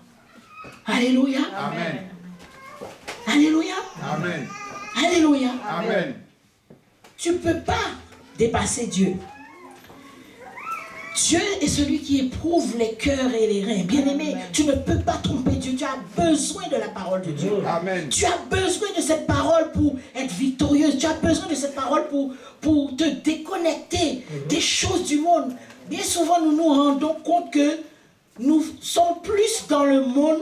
Alléluia. Amen. Alléluia. Amen. Alléluia. Amen. Tu ne peux pas dépasser Dieu. Dieu est celui qui éprouve les cœurs et les reins. Bien-aimé, tu ne peux pas tromper Dieu. Tu as besoin de la parole de Dieu. Amen. Tu as besoin de cette parole pour être victorieuse. Tu as besoin de cette parole pour te déconnecter des choses du monde. Bien souvent, nous nous rendons compte que nous sommes plus dans le monde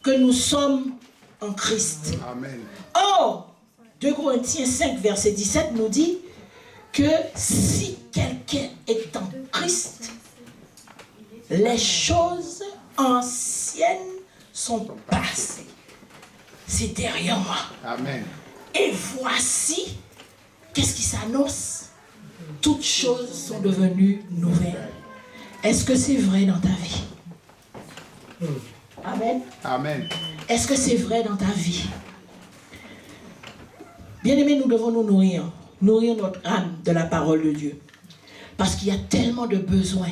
que nous sommes en Christ. Amen. Or, 2 Corinthiens 5, verset 17 nous dit que si quelqu'un est en Christ, les choses anciennes sont passées. C'est derrière moi. Amen. Et voici, qu'est-ce qui s'annonce? Toutes choses sont devenues nouvelles. Est-ce que c'est vrai dans ta vie? Amen. Amen. Est-ce que c'est vrai dans ta vie? Bien-aimés, nous devons nous nourrir notre âme de la parole de Dieu. Parce qu'il y a tellement de besoins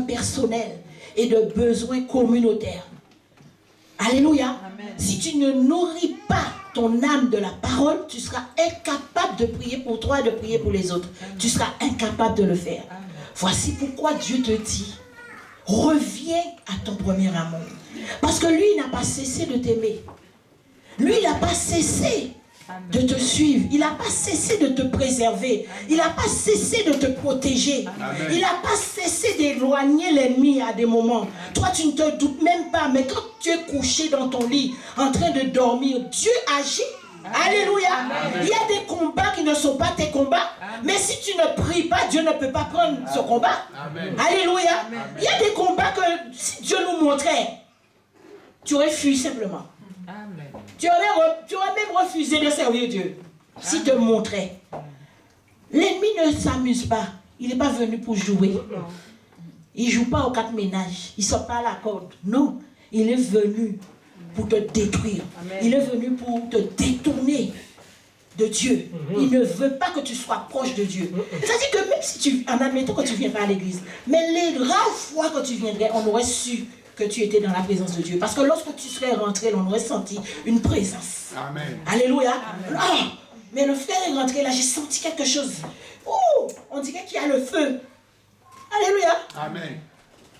personnels et de besoins communautaires. Alléluia. Amen. Si tu ne nourris pas ton âme de la parole, tu seras incapable de prier pour toi et de prier pour les autres. Tu seras incapable de le faire. Voici pourquoi Dieu te dit, reviens à ton premier amour. Parce que lui, il n'a pas cessé de t'aimer. Lui, il n'a pas cessé de te suivre. Il n'a pas cessé de te préserver. Il n'a pas cessé de te protéger. Amen. Il n'a pas cessé d'éloigner l'ennemi à des moments. Toi, tu ne te doutes même pas. Mais quand tu es couché dans ton lit, en train de dormir, Dieu agit. Alléluia. Amen. Il y a des combats qui ne sont pas tes combats. Mais si tu ne pries pas, Dieu ne peut pas prendre ce combat. Amen. Alléluia. Amen. Il y a des combats que si Dieu nous montrait, tu aurais fui simplement. Amen. Tu aurais même refusé de servir Dieu s'il te montrait. L'ennemi ne s'amuse pas. Il n'est pas venu pour jouer. Il ne joue pas aux quatre ménages. Il ne sort pas à la corde. Non. Il est venu pour te détruire. Amen. Il est venu pour te détourner de Dieu. Il ne veut pas que tu sois proche de Dieu. C'est-à-dire que même si tu, en admettant que tu ne viens pas à l'église, mais les rares fois que tu viendrais, on aurait su que tu étais dans la présence de Dieu. Parce que lorsque tu serais rentré, on aurait senti une présence. Amen. Alléluia. Ah, mais le frère est rentré là, j'ai senti quelque chose. Oh, on dirait qu'il y a le feu. Alléluia. Amen.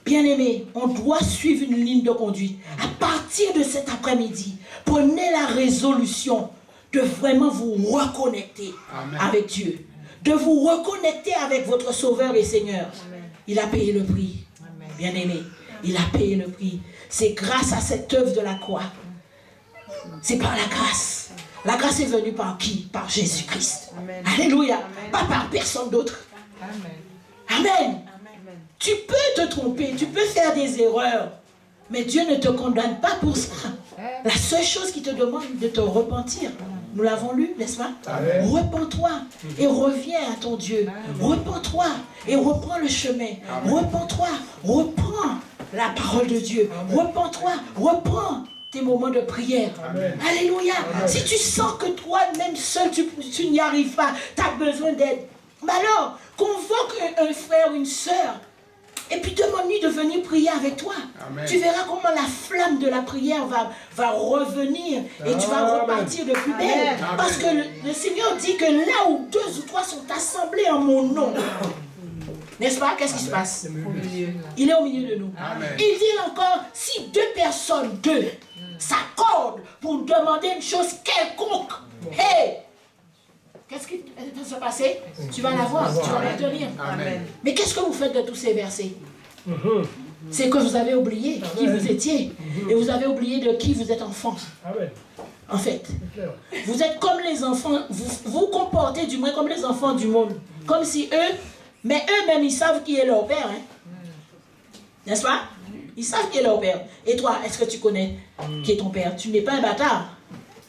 Bien-aimés, on doit suivre une ligne de conduite. À partir de cet après-midi, prenez la résolution de vraiment vous reconnecter Amen. avec Dieu. De vous reconnecter avec votre Sauveur et Seigneur. Amen. Il a payé le prix. Amen. Bien-aimé, il a payé le prix. C'est grâce à cette œuvre de la croix. C'est par la grâce. La grâce est venue par qui? Par Jésus-Christ. Amen. Alléluia. Amen. Pas par personne d'autre. Amen. Amen. Amen. Tu peux te tromper, tu peux faire des erreurs. Mais Dieu ne te condamne pas pour ça. La seule chose qu'il te demande de te repentir. Nous l'avons lu, n'est-ce pas? Amen. Repens-toi et reviens à ton Dieu. Repens-toi et reprends le chemin. Repens-toi, reprends la parole de Dieu. Repens-toi, reprends tes moments de prière. Amen. Alléluia. Si tu sens que toi-même seul, tu n'y arrives pas, tu as besoin d'aide, mais alors, convoque un frère ou une sœur. Et puis demande-lui de venir prier avec toi. Amen. Tu verras comment la flamme de la prière va revenir et tu vas Amen. repartir de plus belle. Amen. Parce que le Seigneur dit que là où 2 ou 3 sont assemblés en mon nom, n'est-ce pas? Qu'est-ce qui se passe? Au milieu, là. Il est au milieu de nous. Amen. Il dit encore, si 2 personnes, 2, s'accordent pour demander une chose quelconque, hey! Qu'est-ce qui va se passer? Tu vas la voir, tu vas l'obtenir. Amen. Mais qu'est-ce que vous faites de tous ces versets? C'est que vous avez oublié qui vous étiez. Et vous avez oublié de qui vous êtes enfant. Amen. En fait, C'est clair. vous êtes comme les enfants, vous vous comportez du moins comme les enfants du monde. Comme si eux, mais eux-mêmes, ils savent qui est leur père. Hein? N'est-ce pas? Ils savent qui est leur père. Et toi, est-ce que tu connais qui est ton père? Tu n'es pas un bâtard.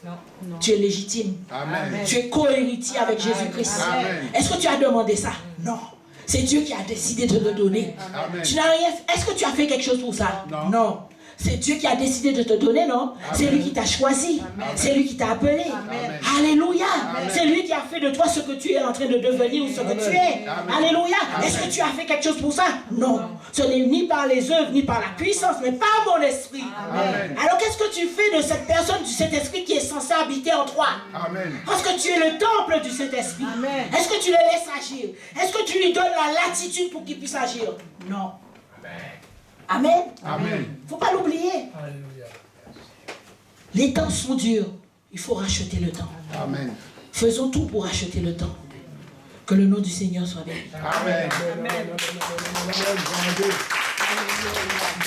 Non, non. Tu es légitime. Amen. Tu es co-héritier avec Jésus-Christ. Amen. Est-ce que tu as demandé ça? Non. C'est Dieu qui a décidé de te donner. Amen. Tu n'as rien. Est-ce que tu as fait quelque chose pour ça? Non. C'est Dieu qui a décidé de te donner, non? C'est lui qui t'a choisi. C'est lui qui t'a appelé. Amen. Alléluia. Amen. C'est lui qui a fait de toi ce que tu es en train de devenir ou ce que tu es. Amen. Alléluia. Amen. Est-ce que tu as fait quelque chose pour ça? Non. Ce n'est ni par les œuvres, ni par la puissance, mais par mon esprit. Amen. Alors qu'est-ce que tu fais de cette personne, du Saint-Esprit qui est censé habiter en toi? Amen. Parce que tu es le temple du Saint-Esprit. Amen. Est-ce que tu le laisses agir? Est-ce que tu lui donnes la latitude pour qu'il puisse agir? Non. Amen. Amen. Il ne faut pas l'oublier. Alléluia. Les temps sont durs. Il faut racheter le temps. Amen. Faisons tout pour racheter le temps. Que le nom du Seigneur soit béni. Amen. Amen. Amen. Amen. Amen. Amen. Amen.